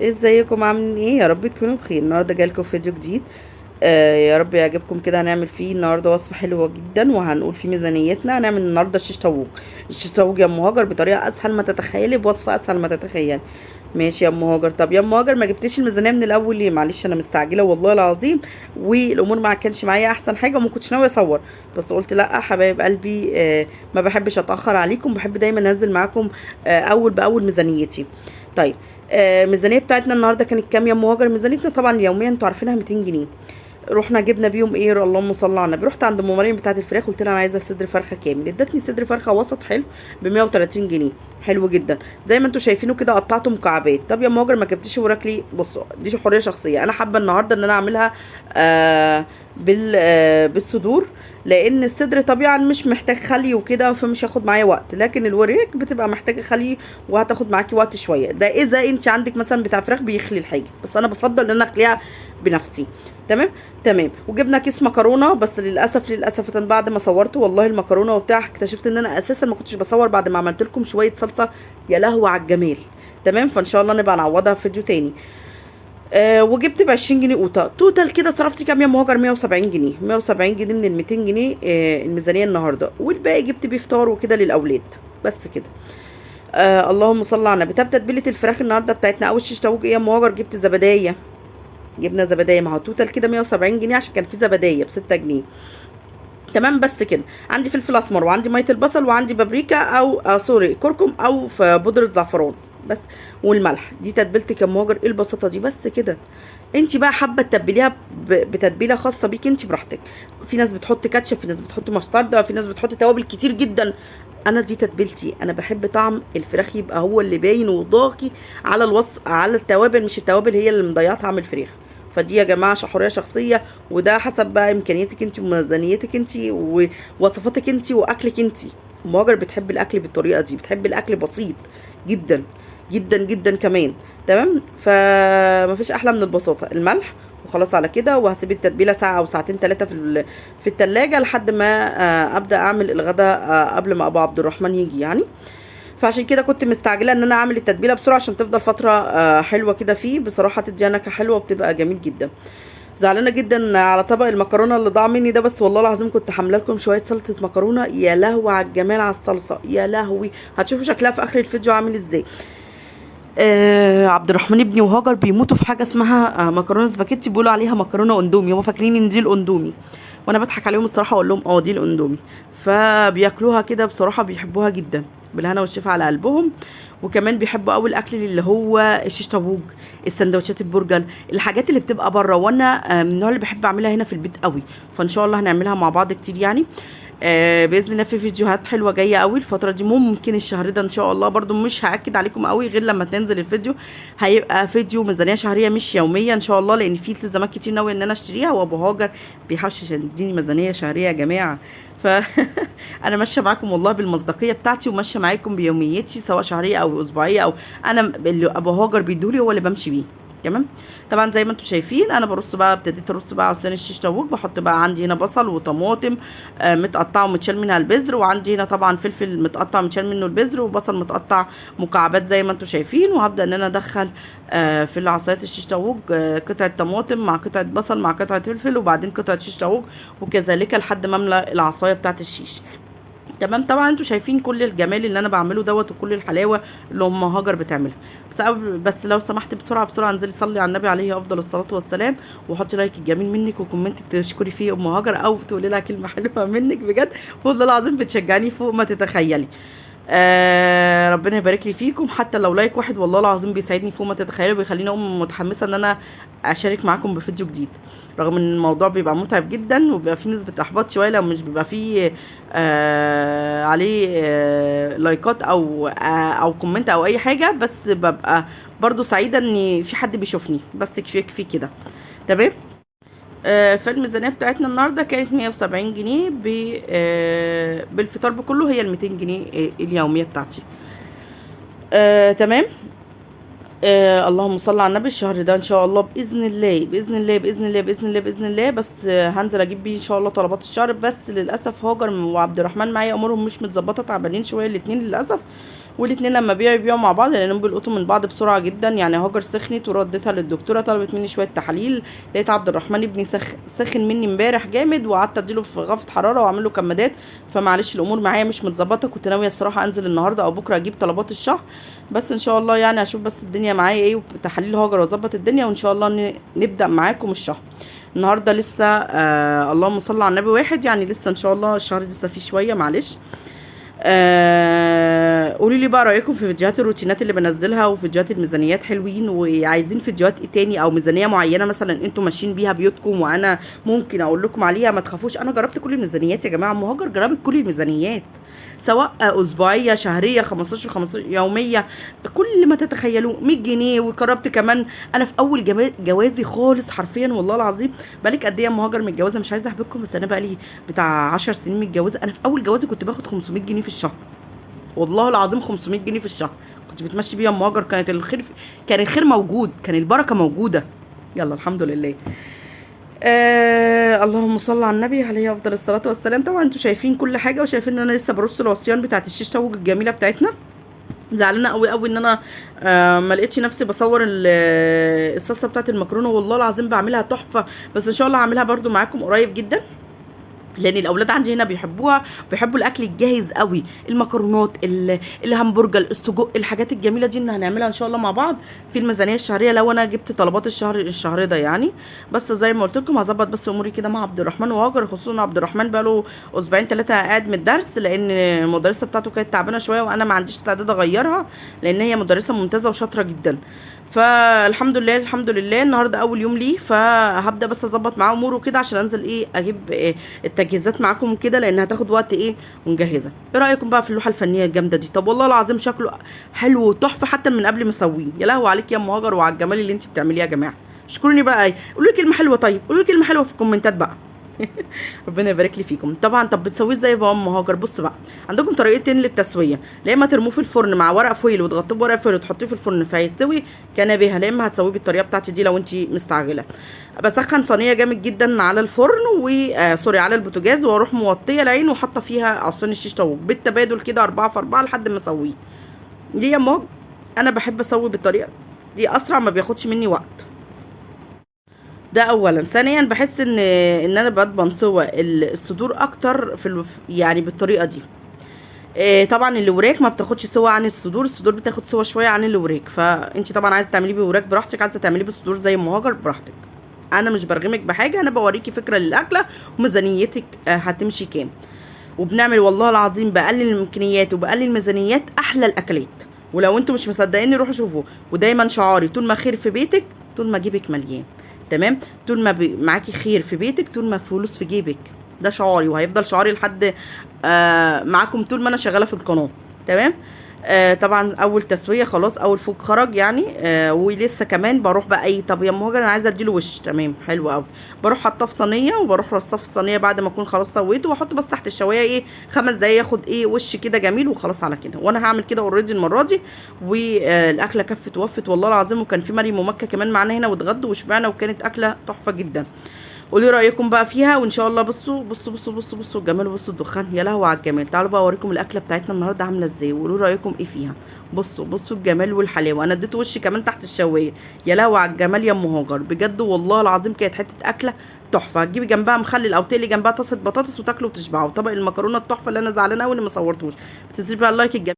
ازيكم عاملين ايه؟ يا رب تكونوا بخير. النهارده جايلكم فيديو جديد. يا رب يعجبكم كده. هنعمل فيه النهارده وصفه حلوه جدا، وهنقول فيه ميزانيتنا. هنعمل النهارده شيش طاووق. الشيش طاووق يا ام هاجر بطريقه اسهل ما تتخيلي، بوصفه اسهل ما تتخيلي. ماشي يا ام هاجر. طب يا ام هاجر، ما جبتيش الميزانيه من الاول ليه؟ معلش انا مستعجله والله العظيم، والامور ما كانش معايا احسن حاجه، وما كنتش ناويه اصور. بس قلت لا حبايب قلبي، ما بحبش اتاخر عليكم، بحب دايما انزل معاكم اول باول ميزانيتي. طيب، الميزانيه بتاعتنا النهارده كانت كام يا ام هاجر؟ ميزانيتنا طبعا اليوميه انتوا عارفينها 200 جنيه. رحنا جبنا بيهم ايه؟ اللهم صل على النبي. رحت عند ام مريم بتاعه الفراخ، قلت لها انا عايزه صدر فرخه كامل. ادتني صدر فرخه وسط حلو ب 130 جنيه. حلو جدا. زي ما انتوا شايفينه كده، قطعته مكعبات. طب يا ام هاجر، ما جبتيش وراك ليه؟ بصوا، دي حريه شخصيه. انا حابه النهارده ان انا اعملها بالصدور، لان الصدر طبيعا مش محتاج خلي وكده، فمش هياخد معايا وقت، لكن الوريك بتبقى محتاجه خلي وهتاخد معاكي وقت شويه. ده اذا انت عندك مثلا بتاع فراخ بيخلي الحاجه، بس انا بفضل ان انا اخليها بنفسي. تمام. تمام. وجبنا كيس مكرونه، بس للاسف بعد ما صورت والله المكرونه وبتاع، اكتشفت ان انا اساسا ما كنتش بصور بعد ما عملت لكم شويه صلصه. يا لهوي على الجمال. تمام. فان شاء الله نبقى نعوضها في فيديو تاني. وجبت ب 20 جنيه قوطه. توتال كده صرفت كام يا ام هاجر؟ 170 جنيه. 170 جنيه من ال 200 جنيه الميزانيه النهارده، والباقي جبت بيه فطار وكده للاولاد. بس كده. اللهم صل على النبي. طب تتبيله الفراخ النهارده بتاعتنا او الشيش طاووق ايه يا ام هاجر؟ جبت زبدايه. جبنا زبدايه. ما هو توتال كده 170 جنيه عشان كان في زبدايه ب 6 جنيه. تمام. بس كده. عندي فلفل اسمر، وعندي ميه البصل، وعندي بابريكا او سوري كركم، او في بودره زعفران بس. والملح. دي تتبيلتك يا ام هاجر. ايه البساطه دي؟ بس كده. انت بقى حابه تتبليها بتتبيله خاصه بيك انت، براحتك. في ناس بتحط كاتشب، في ناس بتحط مستردة، في ناس بتحط توابل كتير جدا. انا دي تتبيلتي. انا بحب طعم الفراخ يبقى هو اللي باين وضاغي على الوصف، على التوابل، مش التوابل هي اللي مضيعه طعم الفراخ. فدي يا جماعه حريه شخصيه، وده حسب بقى امكانياتك انت وميزانيتك انت ووصفاتك انت واكلك انت. مهاجر بتحب الاكل بالطريقه دي، بتحب الاكل بسيط جدا جدا جدا كمان. تمام. فمفيش احلى من البساطه. الملح وخلاص على كده. وهسيب التتبيله ساعه او ساعتين ثلاثه في التلاجة لحد ما ابدا اعمل الغداء، قبل ما ابو عبد الرحمن يجي يعني. فعشان كده كنت مستعجله ان انا اعمل التتبيله بسرعه عشان تفضل فتره حلوه كده فيه. بصراحه تديها نكهه حلوه وبتبقى جميل جدا. زعلانه جدا على طبق المكرونه اللي ضاع مني ده، بس والله العظيم كنت حامله لكم شويه سلطه مكرونه. يا لهوي على الجمال على الصلصه. يا لهوي. هتشوفوا شكلها في اخر الفيديو عامل ازاي. عبد الرحمن ابني وهاجر بيموتوا في حاجه اسمها مكرونه سباكيتي، بيقولوا عليها مكرونه اندومي. هم فاكرين ان دي الاندومي، وانا بضحك عليهم الصراحه، اقول لهم دي الاندومي. فبياكلوها كده بصراحه، بيحبوها جدا. بالهنا والشفا على قلبهم. وكمان بيحبوا قوي الاكل اللي هو الشيش طاووق، السندوتشات، البرجر، الحاجات اللي بتبقى بره. وانا من النوع اللي بحب اعملها هنا في البيت قوي. فان شاء الله هنعملها مع بعض كتير يعني. باذن الله في فيديوهات حلوه جايه قوي الفتره دي، ممكن الشهر ده ان شاء الله. برضو مش هاكد عليكم قوي غير لما تنزل الفيديو. هيبقى فيديو ميزانيه شهريه مش يوميه ان شاء الله، لان في التزامات كتير ناوي ان انا اشتريها، وابو هاجر بيحوش عشان يديني ميزانيه شهريه يا جماعه. ف انا ماشيه معاكم والله بالمصداقيه بتاعتي، وماشيه معاكم بيوميتي سواء شهريه او اسبوعيه، او انا اللي ابو هاجر بيدولي هو اللي بمشي بيه. تمام. طبعا زي ما انتم شايفين انا برص بقى، ابتديت ارص بقى عصيان الشيش طاووق. بحط بقى عندي هنا بصل وطماطم متقطع ومتشال منها البذر، وعندي هنا طبعا فلفل متقطع متشال منه البذر، وبصل متقطع مكعبات زي ما انتم شايفين. وهبدا ان انا ادخل في العصايات الشيش طاووق قطعه طماطم مع قطعه بصل مع قطعه فلفل، وبعدين قطعه شيش طاووق، وكذلك لحد ما املى العصايه بتاعه الشيش. تمام. طبعا انتوا شايفين كل الجمال اللي انا بعمله دوت، وكل الحلاوه اللي ام هاجر بتعملها. بس لو سمحت بسرعه بسرعه انزلي صلي على النبي عليه افضل الصلاه والسلام، وحطي لايك الجميل منك، وكومنت تشكري فيه ام هاجر، او تقولي لها كلمه حلوه منك بجد. والله العظيم بتشجعني فوق ما تتخيلي. ربنا يبارك لي فيكم. حتى لو لايك واحد والله العظيم بيساعدني فوق ما تتخيلوا، بيخليني اقوم متحمسه ان انا اشارك معاكم بفيديو جديد. رغم ان الموضوع بيبقى متعب جدا، وبيبقى فيه نسبه احباط شويه لو مش بيبقى فيه عليه لايكات او كومنت او اي حاجه، بس ببقى برضو سعيده ان في حد بيشوفني. بس كفايه كده. تمام. فالميزانية بتاعتنا النهاردة كانت 170 جنيه بالفطار بكله، هي 200 جنيه اليومية بتاعتي. تمام. اللهم صل على النبي. الشهر ده ان شاء الله باذن الله باذن الله باذن الله باذن الله باذن الله، بس هنزل اجيب بيه ان شاء الله طلبات الشهر. بس للاسف هاجر وعبد الرحمن معايا امورهم مش متظبطه، تعبانين شويه الاتنين للاسف. والاتنين لما بيبيعوا مع بعض لانهم بيلقطوا من بعض بسرعه جدا. يعني هاجر سخنت ورديتها للدكتوره، طلبت مني شويه تحاليل، لقيت عبد الرحمن ابني سخن مني امبارح جامد، وقعدت اديله في غرفه حراره واعمل له كمادات. فمعلش الامور معايا مش متظبطه، كنت ناويه الصراحه انزل النهارده او بكره اجيب طلبات الشهر، بس ان شاء الله يعني اشوف بس الدنيا معايا ايه وتحاليل هاجر واظبط الدنيا، وان شاء الله نبدا معاكم الشهر. النهارده لسه اللهم صل على النبي واحد، يعني لسه ان شاء الله الشهر لسه فيه شويه معلش. قولوا لي بقى رايكم في فيديوهات الروتينات اللي بنزلها وفيديوهات الميزانيات حلوين، وعايزين فيديوهات ايه تاني او ميزانيه معينه مثلا انتوا ماشيين بيها بيوتكم وانا ممكن اقول لكم عليها. ما تخافوش، انا جربت كل الميزانيات يا جماعه، مهاجر جربت كل الميزانيات، سواء اسبوعيه شهريه 15 يوميه، كل ما تتخيلوه 100 جنيه. وجربت كمان انا في اول جوازي خالص حرفيا والله العظيم. بالك قد ايه يا مهاجر متجوزه؟ مش عايزه احبكم بس انا بقالي بتاع 10 سنين متجوزه. انا في اول جوازي كنت باخد 500 جنيه في الشهر، والله العظيم 500 جنيه في الشهر كنت بتمشي بيها مهاجر. كانت الخير كان الخير موجود، كان البركه موجوده. يلا الحمد لله. اللهم صل على النبي عليه افضل الصلاه والسلام. طبعا انتوا شايفين كل حاجه، وشايفين ان انا لسه برص العصيان بتاعت الشيش طاووق الجميله بتاعتنا. زعلانه قوي قوي ان انا ما لقيتش نفسي بصور الصلصه بتاعت المكرونه، والله العظيم بعملها تحفه. بس ان شاء الله هعملها برضو معاكم قريب جدا، لان الاولاد عندي هنا بيحبوها، بيحبوا الاكل الجاهز قوي، المكرونات الهمبرجر السجق، الحاجات الجميله دي اللي هنعملها ان شاء الله مع بعض في الميزانيه الشهريه لو انا جبت طلبات الشهر ده يعني. بس زي ما قلت لكم هظبط بس اموري كده مع عبد الرحمن وهاجر، خصوصا عبد الرحمن بقاله اسبوعين 3 قاعد من الدرس، لان المدرسه بتاعته كانت تعبانه شويه وانا ما عنديش استعداد اغيرها، لان هي مدرسه ممتازه وشاطره جدا. فالحمد لله الحمد لله النهارده اول يوم ليه، فهبدا بس اظبط معاه اموره كده عشان انزل اجيب التجهيزات معاكم كده، لان هتاخد وقت ونجهزها. ايه رايكم بقى في اللوحه الفنيه الجامده دي؟ طب والله العظيم شكله حلو وتحفه حتى من قبل ما اسويه. يا لهوي عليك يا ام هاجر وعلى الجمال اللي انت بتعمليه يا جماعه. اشكروني بقى، قولوا لي كلمه حلوه، طيب قولوا لي كلمه حلوه في الكومنتات بقى. ربنا يبارك لي فيكم. طبعا طب بتسويه ازاي بقى ام هاجر؟ بص بقى، عندكم طريقتين للتسويه، لا اما ترموه في الفرن مع ورق فويل وتغطوه بورق فويل وتحطيه في الفرن فهيستوي كان بها، لا اما هتسويه بالطريقه بتاعتي دي لو انت مستعجله. بسخن صينيه جامد جدا على الفرن سوري على البوتاجاز، واروح موطيه العين وحاطه فيها عصيان الشيش طاووق بالتبادل كده 4 في 4 لحد ما اسويه. دي يا ماما انا بحب اسوي بالطريقه دي، اسرع ما بياخدش مني وقت. ده اولا. ثانيا بحس ان انا بضمن سوى الصدور اكتر يعني بالطريقه دي. طبعا الوراك ما بتاخدش سوا عن الصدور، الصدور بتاخد سوا شويه عن الوراك، فانت طبعا عايزه تعمليه بوراك براحتك، عايزه تعمليه بالصدور زي المهاجر براحتك. انا مش برغمك بحاجه، انا بوريكي فكره للاكله وميزانيتك هتمشي كام. وبنعمل والله العظيم بقلل الامكانيات وبقلل الميزانيات احلى الاكلات. ولو انتوا مش مصدقيني روحوا شوفوا. ودايما شعاري طول ما خير في بيتك طول ما جيبك مليان، تمام؟ طول ما معاكي خير في بيتك طول ما فلوس في جيبك، ده شعاري وهيفضل شعاري لحد معاكم طول ما انا شغاله في القناه، تمام؟ طبعا اول تسويه خلاص، اول فوق خرج يعني. ولسه كمان بروح بقى طب يا مهاجر انا عايزه اديله وش، تمام حلو قوي. بروح حاطاه في صينيه وبروح رصاه في الصينيه بعد ما اكون خلاص سويته، واحطه بس تحت الشوايه 5 دقايق ياخد وش كده جميل وخلاص على كده. وانا هعمل كده اوريدي المره دي، والاكله كفت ووفت والله العظيم. وكان في مريم ومكه كمان معانا هنا واتغدوا وشبعنا، وكانت اكله تحفه جدا. قولوا رايكم بقى فيها وان شاء الله. بصوا بصوا بصوا بصوا بصوا الجمال وبصوا الدخان، يا لهوي على الجمال. تعالوا بقى اوريكم الاكله بتاعتنا النهارده عامله ازاي، وقولوا رايكم ايه فيها. بصوا بصوا الجمال والحلاوه، انا اديت وش كمان تحت الشوايه. يا لهوي على الجمال يا ام هاجر بجد والله العظيم كانت حته اكله تحفه. هتجيبي جنبها مخلل او تقلي جنبها طاسه بطاطس وتاكلوا وتشبعوا. طبق المكرونه التحفه اللي انا زعلانه قوي اني ما صورتوش. ما تنسيش بقى اللايك الجميل.